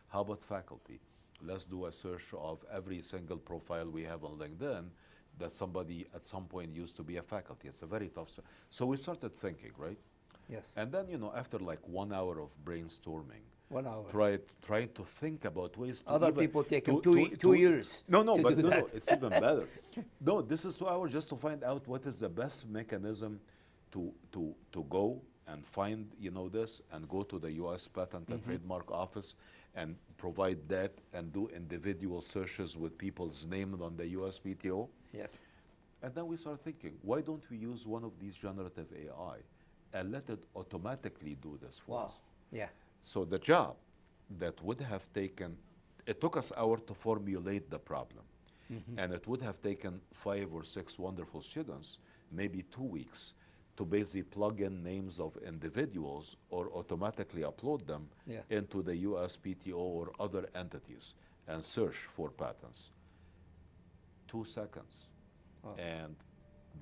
How about faculty? Let's do a search of every single profile we have on LinkedIn that somebody at some point used to be a faculty. It's a very tough search. So we started thinking, right? Yes. And then, after like 1 hour of brainstorming, 1 hour. trying to think about ways to Other even people take them to- two to- years. No, to but do no, that. it's even better. No, this is 2 hours just to find out what is the best mechanism to go and find, this, and go to the U.S. Patent and Trademark Office and provide that and do individual searches with people's names on the USPTO. Yes. And then we started thinking, why don't we use one of these generative AI and let it automatically do this for Wow. us? Yeah. So the job that would have taken, it took us hours to formulate the problem. And it would have taken 5 or 6 wonderful students, maybe 2 weeks, to basically plug in names of individuals or automatically upload them Yeah. into the USPTO or other entities and search for patents. 2 seconds. Oh. And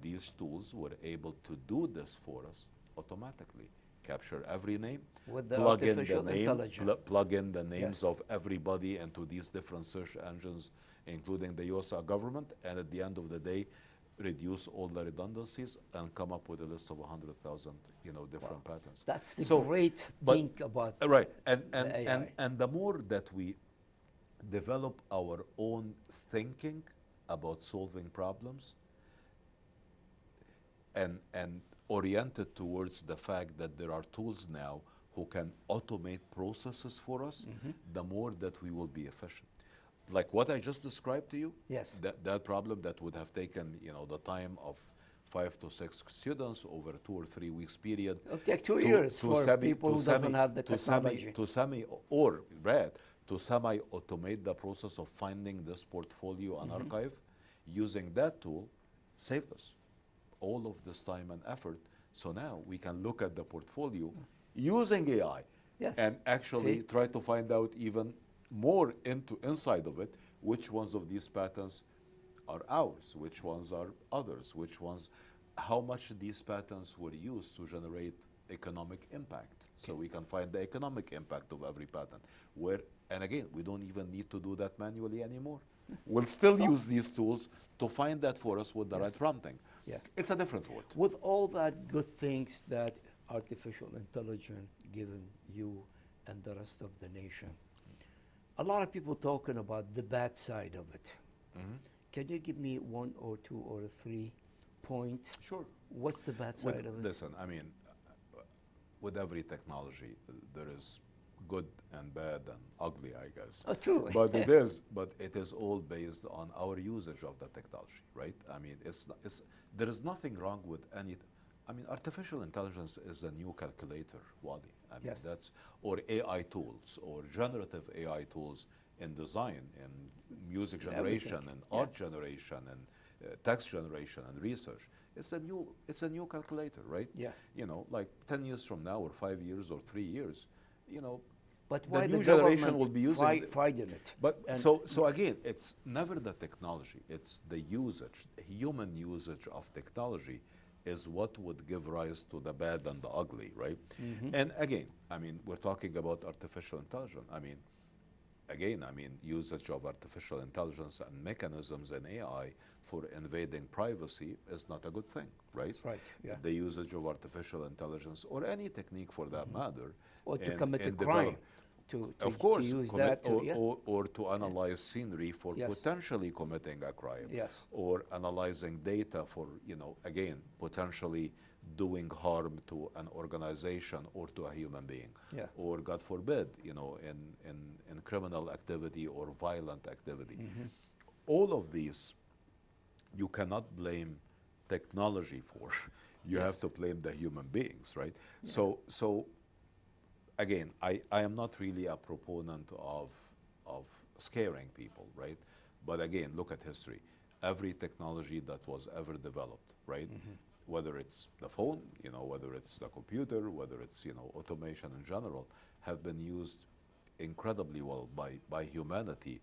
these tools were able to do this for us automatically. Capture every name, With the plug in the artificial name, intelligence. plug in the names Yes. of everybody into these different search engines, including the US government, and at the end of the day, reduce all the redundancies and come up with a list of 100,000, different patterns. That's the So, great but- thing about Right, the AI. and the more that we develop our own thinking about solving problems and oriented towards the fact that there are tools now who can automate processes for us, the more that we will be efficient. Like what I just described to you, Yes. that problem that would have taken, the time of 5 to 6 students over a 2 or 3 weeks period. It'll take 2 years for people who doesn't have the technology. To semi-automate the process of finding this portfolio and archive, using that tool saved us all of this time and effort. So now we can look at the portfolio using AI Yes. and actually See? try to find out even more inside of it, which ones of these patterns are ours, which ones are others, which ones, how much these patterns were used to generate economic impact. So we can find the economic impact of every pattern. And again, we don't even need to do that manually anymore. We'll still use these tools to find that for us with the right prompting. Yeah. It's a different world. With all that good things that artificial intelligence given you and the rest of the nation, a lot of people talking about the bad side of it. Can you give me 1 or 2 or 3 point? Sure. What's the bad side of it? Listen, I mean, with every technology, there is good and bad and ugly, I guess. Oh, true. But it is all based on our usage of the technology, right? I mean, there is nothing wrong with any. I mean, artificial intelligence is a new calculator, Wally. I mean, Yes. or AI tools, or generative AI tools in design, in music generation, everything. and Yeah. art generation, and text generation, and research. It's a new calculator, right? Yeah. Like 10 years from now, or 5 years, or 3 years, But the why new the generation government will be using fighting it? But And so again, it's never the technology, it's the usage. Human usage of technology is what would give rise to the bad and the ugly, right? And again, I mean, we're talking about artificial intelligence. I mean, usage of artificial intelligence and mechanisms in AI for invading privacy is not a good thing, right? That's right, yeah. The usage of artificial intelligence, or any technique for that matter, or to in- commit a in crime, develop- to of course, use commit- that to, or to analyze scenery for Yes. potentially committing a crime, Yes. or analyzing data for, again, potentially doing harm to an organization or to a human being, Yeah. or God forbid, in criminal activity or violent activity. All of these, you cannot blame technology for. You have Yes. to blame the human beings, right? So again, I am not really a proponent of scaring people, right? But again, look at history. Every technology that was ever developed, right? Whether it's the phone, whether it's the computer, whether it's, automation in general, have been used incredibly well by humanity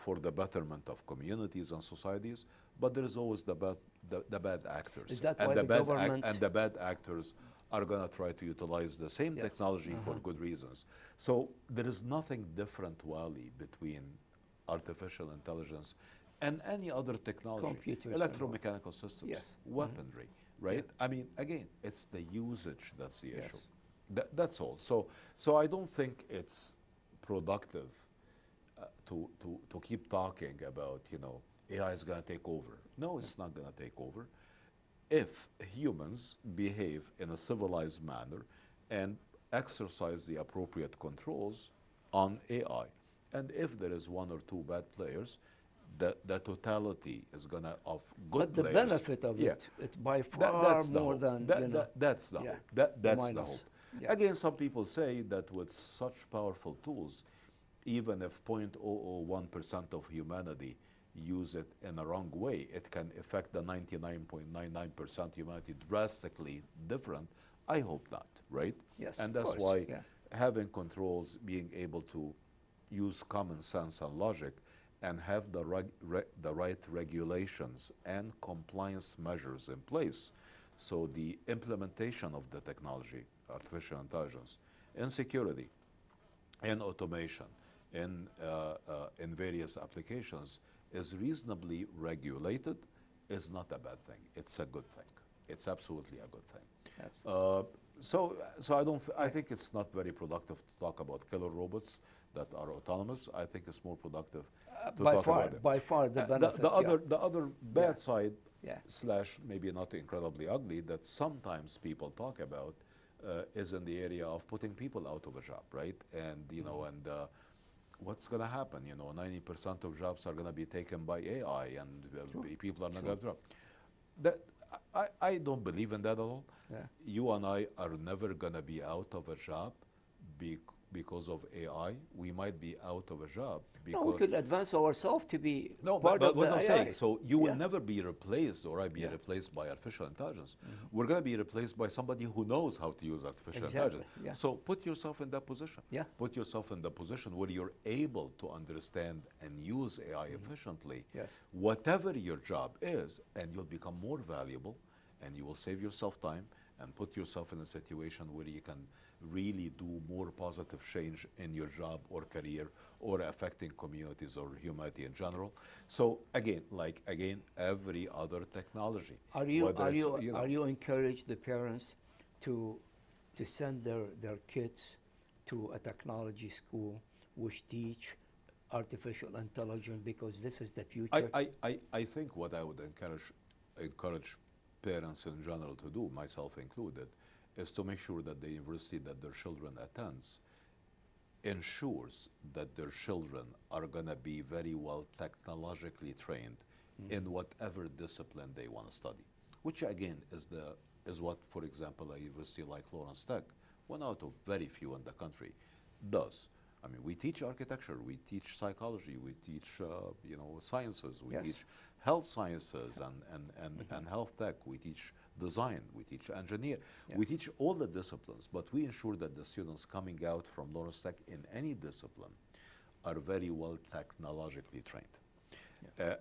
for the betterment of communities and societies. But there is always the bad actors. Is that and why the the bad government- and the bad actors are going to try to utilize the same Yes. technology for good reasons. So there is nothing different, Wally, between artificial intelligence and any other technology. Computers and all. Electromechanical systems, Yes. weaponry, right? I mean, again, it's the usage that's the Yes. issue. That's all. So I don't think it's productive to keep talking about, AI is going to take over. No, it's not going to take over. If humans behave in a civilized manner and exercise the appropriate controls on AI, and if there is 1 or 2 bad players, the totality is going to, of good but the players. benefit of Yeah. it's by That- far that's the more hope. than, That's the yeah, hope. That's the minus. hope. Yeah. Again, some people say that with such powerful tools, even if 0.001% of humanity use it in a wrong way, it can affect the 99.99% humanity drastically different. I hope not, right? Yes, And of that's course, why yeah. having controls, being able to use common sense and logic, and have the right regulations and compliance measures in place. So the implementation of the technology, artificial intelligence, in security, in automation, in various applications is reasonably regulated is not a bad thing. It's a good thing. It's absolutely a good thing. Absolutely. So I don't. I think it's not very productive to talk about killer robots that are autonomous. I think it's more productive to by talk far, about it. by far the benefit. The other bad side, Yeah. slash maybe not incredibly ugly, that sometimes people talk about is in the area of putting people out of a job, right? And what's going to happen? 90% of jobs are going to be taken by AI, and people are not going to have jobs. That I don't believe in that at all. Yeah. You and I are never going to be out of a job because of AI. We might be out of a job because No, we could advance ourselves to be no, part but of what the I'm AI. saying, so you will Yeah. never be replaced, or I be Yeah. replaced by artificial intelligence. We're going to be replaced by somebody who knows how to use artificial Exactly, intelligence. yeah. So put yourself in that position. Yeah. Put yourself in the position where you're able to understand and use AI efficiently. Yes. Whatever your job is, and you'll become more valuable, and you will save yourself time and put yourself in a situation where you can really do more positive change in your job or career or affecting communities or humanity in general. So again, every other technology. Are you whether it's, are you encourage the parents to send their kids to a technology school which teach artificial intelligence, because this is the future? I think what I would encourage parents in general to do, myself included, is to make sure that the university that their children attends ensures that their children are going to be very well technologically trained in whatever discipline they want to study, which again is what, for example, a university like Lawrence Tech, one out of very few in the country, does. I mean, we teach architecture, we teach psychology, we teach sciences, we Yes. teach health sciences and health tech, we teach design, we teach engineer, Yeah. we teach all the disciplines, but we ensure that the students coming out from Lawrence Tech in any discipline are very well technologically trained.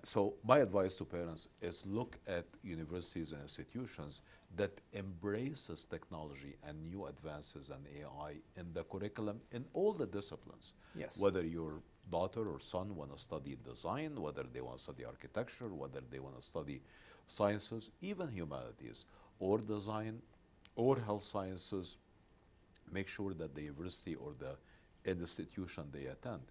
So my advice to parents is look at universities and institutions that embraces technology and new advances and AI in the curriculum in all the disciplines. Yes. Whether your daughter or son want to study design, whether they want to study architecture, whether they want to study sciences, even humanities, or design, or health sciences, make sure that the university or the institution they attend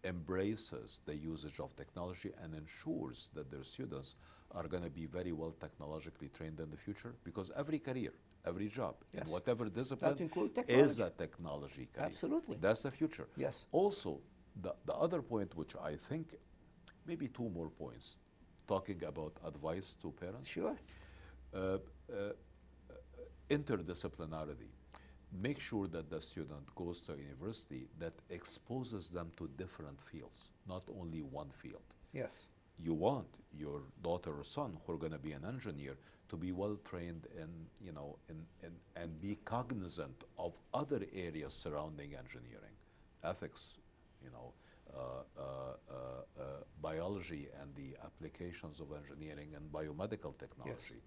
embraces the usage of technology and ensures that their students are going to be very well technologically trained in the future, because every career, every job, Yes. in whatever discipline includes is technology. a technology career. Absolutely. That's the future. Yes. Also, the other point, which I think, maybe two more points, talking about advice to parents. Sure. Interdisciplinarity. Make sure that the student goes to a university that exposes them to different fields, not only one field. Yes. You want your daughter or son who are going to be an engineer to be well trained and be cognizant of other areas surrounding engineering, ethics, biology and the applications of engineering and biomedical technology,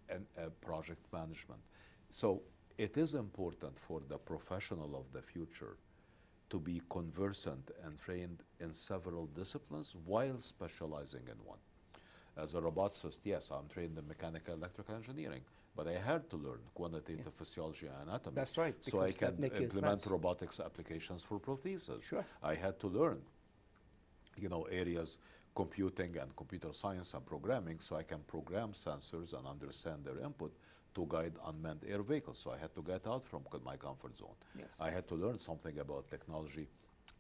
and project management. So it is important for the professional of the future to be conversant and trained in several disciplines while specializing in one. As a roboticist, yes, I'm trained in mechanical electrical engineering, but I had to learn quantitative physiology and anatomy. That's right, So I because that can make you implement advance. robotics applications for prosthesis. Sure. I had to learn, areas, computing and computer science and programming, so I can program sensors and understand their input to guide unmanned air vehicles. So I had to get out from my comfort zone. Yes. I had to learn something about technology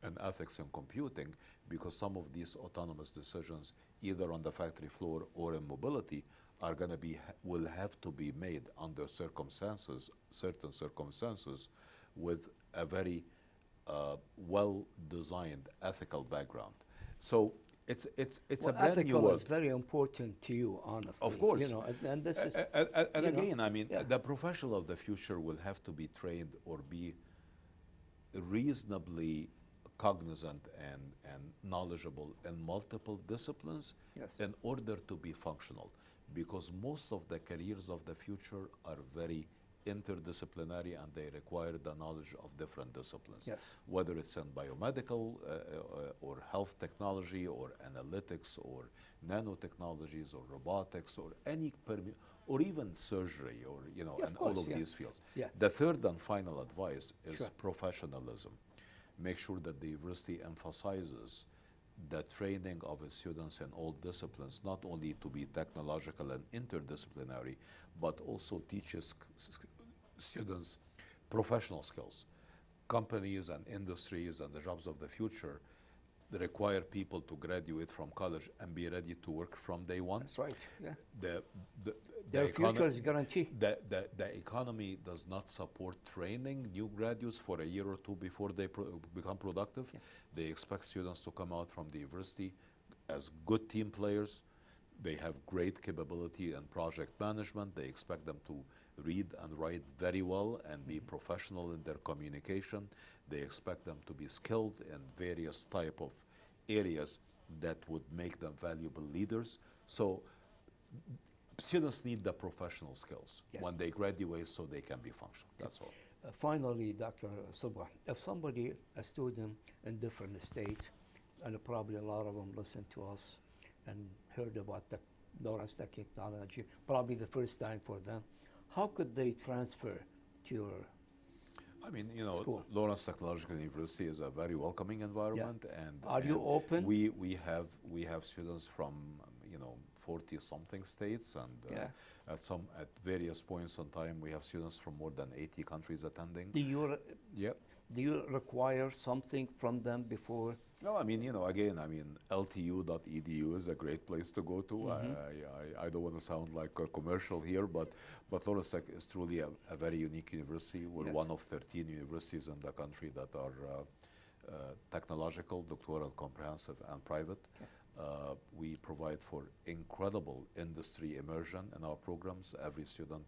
and ethics in computing, because some of these autonomous decisions, either on the factory floor or in mobility, are going to will have to be made under certain circumstances, with a very well-designed ethical background. So it's a brand new ethical world. is very important to you, honestly. Of course. And this is. And you know, again, I mean, yeah. the professional of the future will have to be trained or be reasonably cognizant and knowledgeable in multiple disciplines Yes. in order to be functional. Because most of the careers of the future are very interdisciplinary and they require the knowledge of different disciplines. Yes. Whether it's in biomedical or health technology or analytics or nanotechnologies or robotics or any or even surgery or Yeah, and course, all of yeah. these fields. Yeah. The third and final advice is Sure. professionalism. Make sure that the university emphasizes the training of its students in all disciplines, not only to be technological and interdisciplinary, but also teaches students professional skills. Companies and industries and the jobs of the future require people to graduate from college and be ready to work from day one. That's right. Yeah. The, the, Their the future is guaranteed. the economy does not support training new graduates for a year or two before they become productive. Yeah. They expect students to come out from the university as good team players. They have great capability in project management. They expect them to read and write very well and be professional in their communication. They expect them to be skilled in various type of areas that would make them valuable leaders. So students need the professional skills Yes. when they graduate so they can be functional. That's all. Finally, Dr. Sobh, if somebody, a student in different state, and probably a lot of them listen to us and heard about the Lawrence Tech technology, probably the first time for them, how could they transfer to your I mean, school? Lawrence Technological University is a very welcoming environment, and Are you open? We have students from 40-something states, and Yeah. at various points in time we have students from more than 80 countries attending. Do you require something from them before? No, I mean, LTU.edu is a great place to go to. I don't want to sound like a commercial here, but Lawrence Tech is truly a very unique university. We're Yes. one of 13 universities in the country that are technological, doctoral, comprehensive, and private. Okay. We provide for incredible industry immersion in our programs. Every student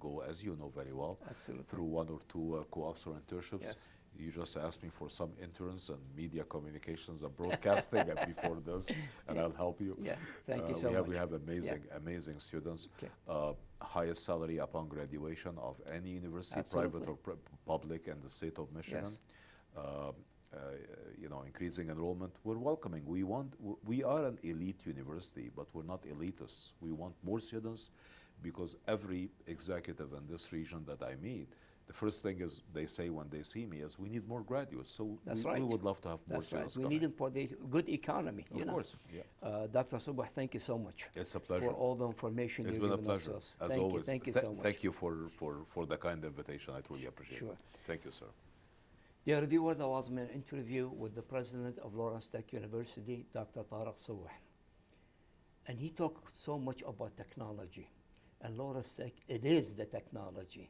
go, as you know very well, Absolutely. through one or two co-ops or internships. Yes. You just asked me for some interns in media communications and broadcasting and before this, and I'll help you. Yeah, thank you so much. We have amazing students. Okay. Highest salary upon graduation of any university, Absolutely. private or public, in the state of Michigan. Increasing enrollment. We're welcoming. We are an elite university, but we're not elitists. We want more students because every executive in this region that I meet, the first thing is they say when they see me is we need more graduates. So That's we right. would love to have more That's right. students We coming. need them for the good economy. Of course, yeah. Dr. Sobh, thank you so much. It's a pleasure. For all the information It's you've been a given us. pleasure, as Thank always. you. Thank you so much. Thank you for the kind invitation. I truly appreciate Sure. it. Thank you, sir. Dear viewer, that was an interview with the president of Lawrence Tech University, Dr. Tarek Sobh. And he talked so much about technology. And Lawrence Tech, it is the technology.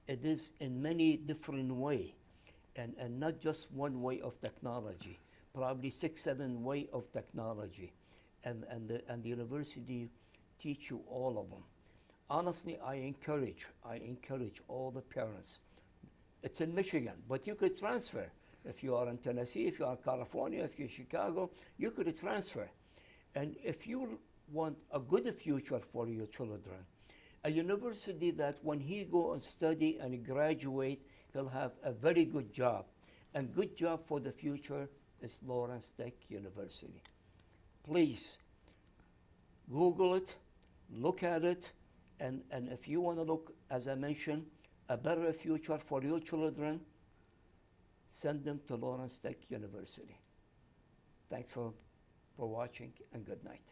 It is in many different ways, and not just one way of technology, probably 6-7 way of technology. And the university teach you all of them. Honestly, I encourage all the parents. It's in Michigan, but you could transfer. If you are in Tennessee, if you are in California, if you're in Chicago, you could transfer. And if you want a good future for your children, a university that when he go and study and graduate, he'll have a very good job. And good job for the future is Lawrence Tech University. Please, Google it, look at it, and if you want to look, as I mentioned, a better future for your children, send them to Lawrence Tech University. Thanks for watching, and good night.